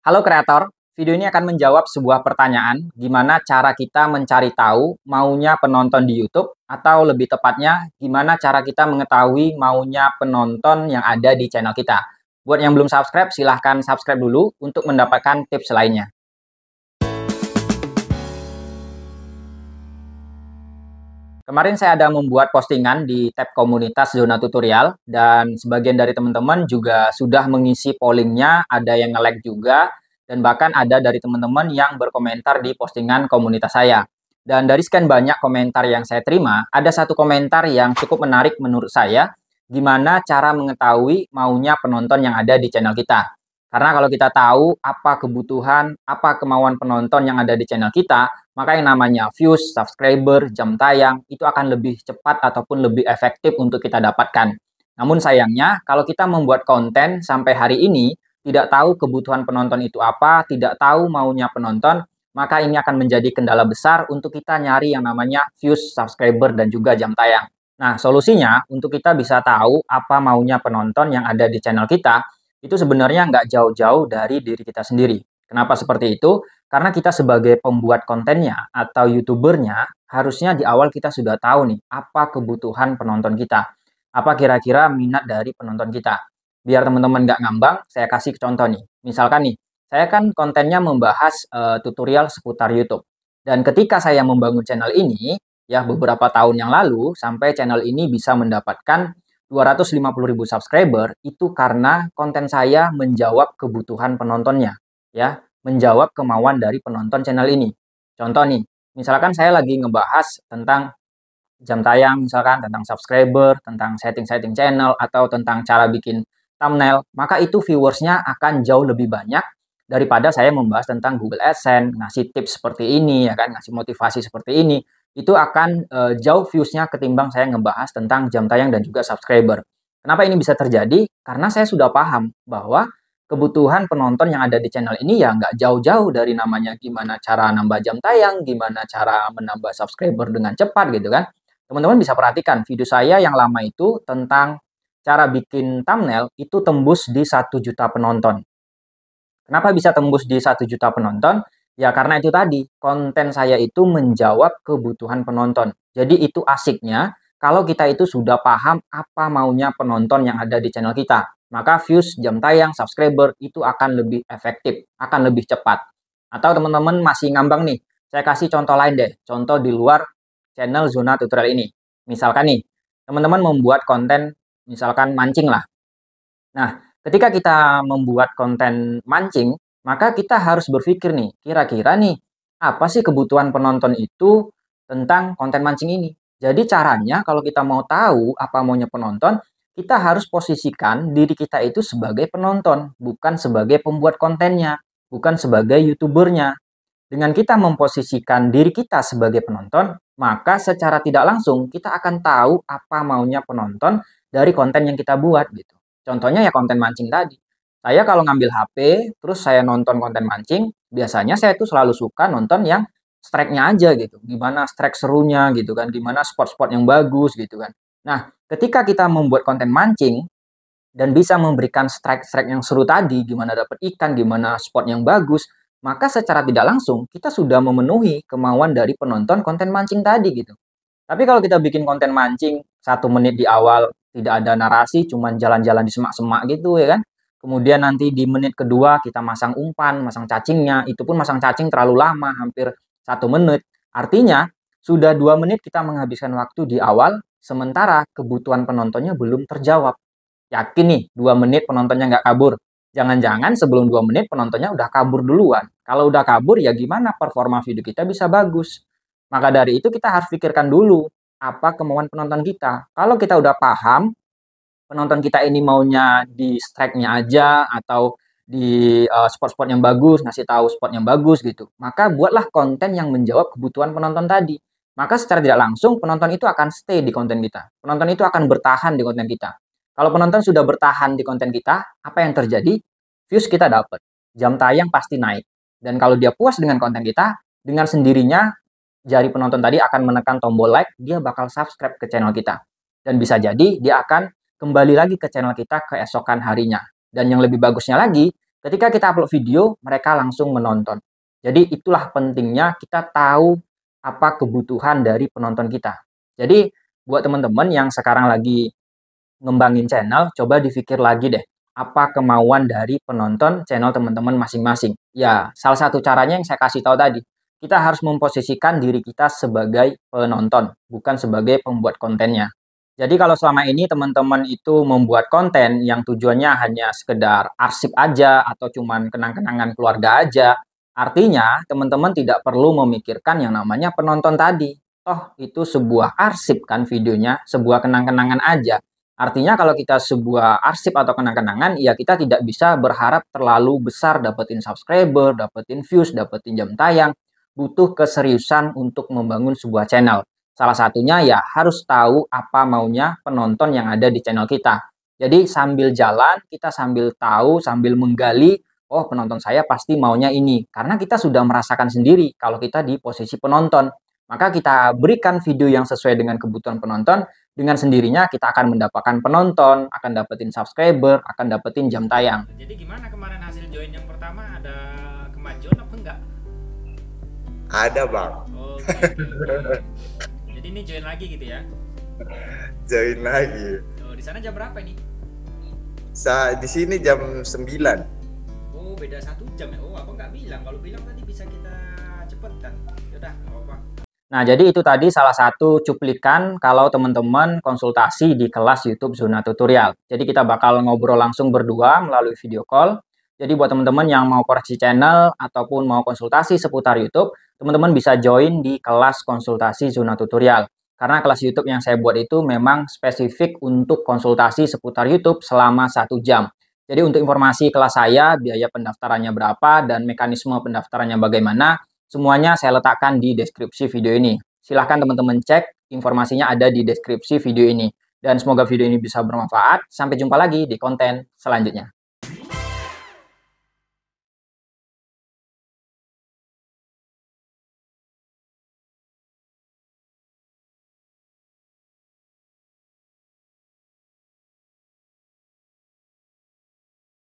Halo kreator, video ini akan menjawab sebuah pertanyaan, gimana cara kita mencari tahu maunya penonton di YouTube, atau lebih tepatnya, gimana cara kita mengetahui maunya penonton yang ada di channel kita. Buat yang belum subscribe, silahkan subscribe dulu untuk mendapatkan tips lainnya. Kemarin saya ada membuat postingan di tab komunitas Zona Tutorial, dan sebagian dari teman-teman juga sudah mengisi pollingnya, ada yang nge-like juga, dan bahkan ada dari teman-teman yang berkomentar di postingan komunitas saya. Dan dari sekian banyak komentar yang saya terima, ada satu komentar yang cukup menarik menurut saya, gimana cara mengetahui maunya penonton yang ada di channel kita. Karena kalau kita tahu apa kebutuhan, apa kemauan penonton yang ada di channel kita, maka yang namanya views, subscriber, jam tayang, itu akan lebih cepat ataupun lebih efektif untuk kita dapatkan. Namun sayangnya, kalau kita membuat konten sampai hari ini, tidak tahu kebutuhan penonton itu apa, tidak tahu maunya penonton, maka ini akan menjadi kendala besar untuk kita nyari yang namanya views, subscriber, dan juga jam tayang. Nah, solusinya untuk kita bisa tahu apa maunya penonton yang ada di channel kita, itu sebenarnya nggak jauh-jauh dari diri kita sendiri. Kenapa seperti itu? Karena kita sebagai pembuat kontennya atau YouTubernya, harusnya di awal kita sudah tahu nih, apa kebutuhan penonton kita. Apa kira-kira minat dari penonton kita. Biar teman-teman nggak ngambang, saya kasih contoh nih. Misalkan nih, saya kan kontennya membahas tutorial seputar YouTube. Dan ketika saya membangun channel ini, ya beberapa tahun yang lalu, sampai channel ini bisa mendapatkan 250.000 subscriber, itu karena konten saya menjawab kebutuhan penontonnya. Ya, menjawab kemauan dari penonton channel ini. Contoh nih, misalkan saya lagi ngebahas tentang jam tayang, misalkan tentang subscriber, tentang setting-setting channel, atau tentang cara bikin thumbnail, maka itu viewersnya akan jauh lebih banyak daripada saya membahas tentang Google AdSense, ngasih tips seperti ini, ya kan, ngasih motivasi seperti ini, itu akan jauh viewsnya ketimbang saya ngebahas tentang jam tayang dan juga subscriber. Kenapa ini bisa terjadi? Karena saya sudah paham bahwa kebutuhan penonton yang ada di channel ini ya nggak jauh-jauh dari namanya gimana cara nambah jam tayang, gimana cara menambah subscriber dengan cepat gitu kan. Teman-teman bisa perhatikan video saya yang lama itu tentang cara bikin thumbnail itu tembus di 1 juta penonton. Kenapa bisa tembus di 1 juta penonton? Ya karena itu tadi, konten saya itu menjawab kebutuhan penonton. Jadi itu asiknya kalau kita itu sudah paham apa maunya penonton yang ada di channel kita. Maka views, jam tayang, subscriber itu akan lebih efektif, akan lebih cepat. Atau teman-teman masih ngambang nih, saya kasih contoh lain deh. Contoh di luar channel Zona Tutorial ini. Misalkan nih, teman-teman membuat konten misalkan mancing lah. Nah, ketika kita membuat konten mancing, maka kita harus berpikir nih, kira-kira nih, apa sih kebutuhan penonton itu tentang konten mancing ini? Jadi caranya kalau kita mau tahu apa maunya penonton, kita harus posisikan diri kita itu sebagai penonton, bukan sebagai pembuat kontennya, bukan sebagai YouTubernya. Dengan kita memposisikan diri kita sebagai penonton, maka secara tidak langsung kita akan tahu apa maunya penonton dari konten yang kita buat gitu. Contohnya ya konten mancing tadi. Saya kalau ngambil HP, terus saya nonton konten mancing, biasanya saya tuh selalu suka nonton yang strike-nya aja gitu. Gimana strike serunya gitu kan, gimana spot-spot yang bagus gitu kan. Nah, ketika kita membuat konten mancing dan bisa memberikan strike-strike yang seru tadi, gimana dapat ikan, gimana spot yang bagus, maka secara tidak langsung kita sudah memenuhi kemauan dari penonton konten mancing tadi gitu. Tapi kalau kita bikin konten mancing 1 menit di awal tidak ada narasi, cuman jalan-jalan di semak-semak gitu ya kan. Kemudian nanti di menit kedua kita masang umpan, masang cacingnya, itu pun masang cacing terlalu lama, hampir 1 menit. Artinya sudah 2 menit kita menghabiskan waktu di awal, sementara kebutuhan penontonnya belum terjawab. Yakin nih 2 menit penontonnya nggak kabur. Jangan-jangan sebelum 2 menit penontonnya udah kabur duluan. Kalau udah kabur ya gimana performa video kita bisa bagus. Maka dari itu kita harus pikirkan dulu apa kemauan penonton kita. Kalau kita udah paham penonton kita ini maunya di strike-nya aja atau di spot-spot yang bagus, ngasih tahu spot yang bagus gitu. Maka buatlah konten yang menjawab kebutuhan penonton tadi. Maka secara tidak langsung penonton itu akan stay di konten kita. Penonton itu akan bertahan di konten kita. Kalau penonton sudah bertahan di konten kita, apa yang terjadi? Views kita dapat. Jam tayang pasti naik. Dan kalau dia puas dengan konten kita, dengan sendirinya jari penonton tadi akan menekan tombol like, dia bakal subscribe ke channel kita. Dan bisa jadi dia akan kembali lagi ke channel kita keesokan harinya. Dan yang lebih bagusnya lagi, Ketika kita upload video, mereka langsung menonton. Jadi itulah pentingnya kita tahu apa kebutuhan dari penonton kita. Jadi buat teman-teman yang sekarang lagi ngembangin channel, coba dipikir lagi deh, apa kemauan dari penonton channel teman-teman masing-masing. Ya, salah satu caranya yang saya kasih tahu tadi, kita harus memposisikan diri kita sebagai penonton, bukan sebagai pembuat kontennya. Jadi kalau selama ini teman-teman itu membuat konten yang tujuannya hanya sekedar arsip aja atau cuman kenang-kenangan keluarga aja, artinya teman-teman tidak perlu memikirkan yang namanya penonton tadi. Toh itu sebuah arsip kan videonya, sebuah kenang-kenangan aja. Artinya kalau kita sebuah arsip atau kenang-kenangan, ya kita tidak bisa berharap terlalu besar dapetin subscriber, dapetin views, dapetin jam tayang. Butuh keseriusan untuk membangun sebuah channel. Salah satunya ya harus tahu apa maunya penonton yang ada di channel kita. Jadi sambil jalan, kita sambil tahu, sambil menggali, oh penonton saya pasti maunya ini. Karena kita sudah merasakan sendiri kalau kita di posisi penonton. Maka kita berikan video yang sesuai dengan kebutuhan penonton, dengan sendirinya kita akan mendapatkan penonton, akan dapetin subscriber, akan dapetin jam tayang. Jadi gimana kemarin hasil join yang pertama, ada kemajuan apa enggak? Ada bang. Oh, gitu. Jadi ini join lagi gitu ya? Join lagi. Oh, di sana jam berapa ini? Di sini jam 9. Oh, beda 1 jam ya? Oh, apa nggak bilang? Kalau bilang tadi bisa kita cepetkan. Yaudah, nggak apa-apa. Nah, jadi itu tadi salah satu cuplikan kalau teman-teman konsultasi di kelas YouTube Zona Tutorial. Jadi kita bakal ngobrol langsung berdua melalui video call. Jadi buat teman-teman yang mau koreksi channel ataupun mau konsultasi seputar YouTube, teman-teman bisa join di kelas konsultasi Zona Tutorial. Karena kelas YouTube yang saya buat itu memang spesifik untuk konsultasi seputar YouTube selama 1 jam. Jadi untuk informasi kelas saya, biaya pendaftarannya berapa dan mekanisme pendaftarannya bagaimana, semuanya saya letakkan di deskripsi video ini. Silahkan teman-teman cek, informasinya ada di deskripsi video ini. Dan semoga video ini bisa bermanfaat. Sampai jumpa lagi di konten selanjutnya.